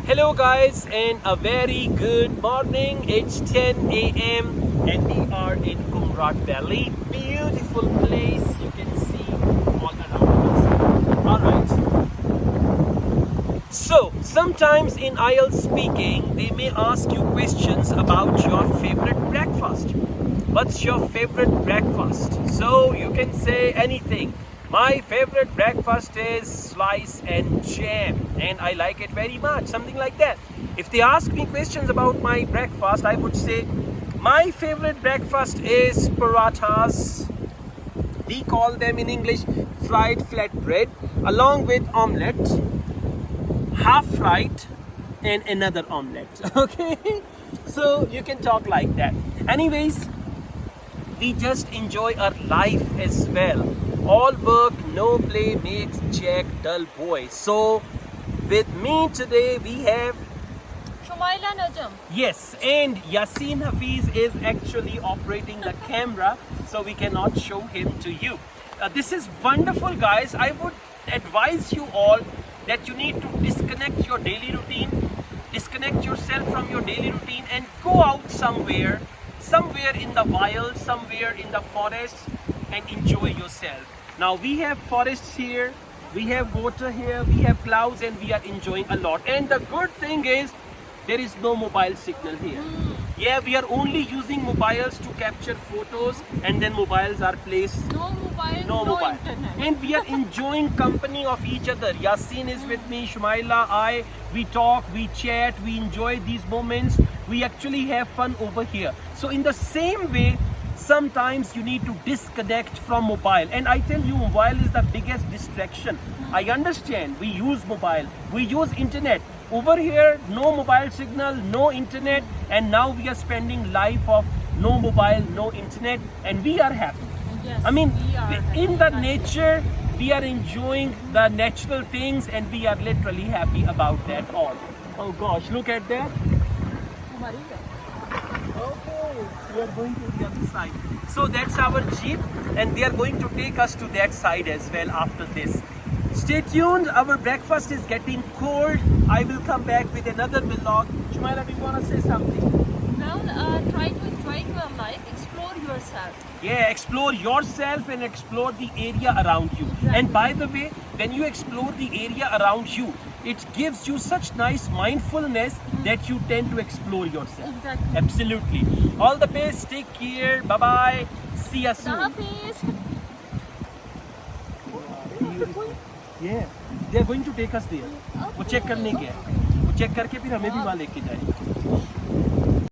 Hello guys and a very good morning. It's 10 a.m. and we are in Kumrat Valley. Beautiful place you can see all around us. Alright. So sometimes in Ielts speaking they may ask you questions about your favorite breakfast. What's your favorite breakfast? So you can say anything. My favorite breakfast is slice and jam and I like it very much, something like that. If they ask me questions about my breakfast, I would say my favorite breakfast is parathas. We call them in English fried flatbread along with omelette, half fried and another omelette. Okay, so you can talk like that. Anyways, we just enjoy our life as well. All work, no play makes Jack dull boy. So with me today we have Shumaila Najam. yes, and Yasin Hafiz is actually operating the camera, so we cannot show him to you. This is wonderful, guys. I would advise you all that you need to disconnect your daily routine, disconnect yourself from your daily routine and go out somewhere in the wild, somewhere in the forest and enjoy yourself. Now we have forests here, we have water here, we have clouds and we are enjoying a lot. And the good thing is there is no mobile signal here. Yeah, we are only using mobiles to capture photos and then mobiles are placed. No mobile, internet. And we are enjoying company of each other. Yasin is with me, Shumaila, we talk, we chat, we enjoy these moments. We actually have fun over here. So in the same way, sometimes you need to disconnect from mobile. And I tell you, mobile is the biggest distraction. I understand, we use mobile, we use internet. Over here, no mobile signal, no internet, and now we are spending life of no mobile, no internet, and we are happy. Yes, I mean, we are in the nature, we are enjoying the natural things and we are literally happy about that all. Oh gosh, look at that. Okay, we are going to the other side. So that's our jeep and they are going to take us to that side as well after this. Stay tuned, our breakfast is getting cold. I will come back with another vlog. Shumaila, do you want to say something? Well, try to enjoy your life, explore yourself. Yeah, explore yourself and explore the area around you. Exactly. And by the way, when you explore the area around you, it gives you such nice mindfulness that you tend to explore yourself. Exactly. Absolutely. All the best, take care, bye-bye, see you soon. Hafiz. Yeah, they are going to take us there. वो check करने के हैं, वो check करके फिर हमें भी वहाँ लेके जाएंगे.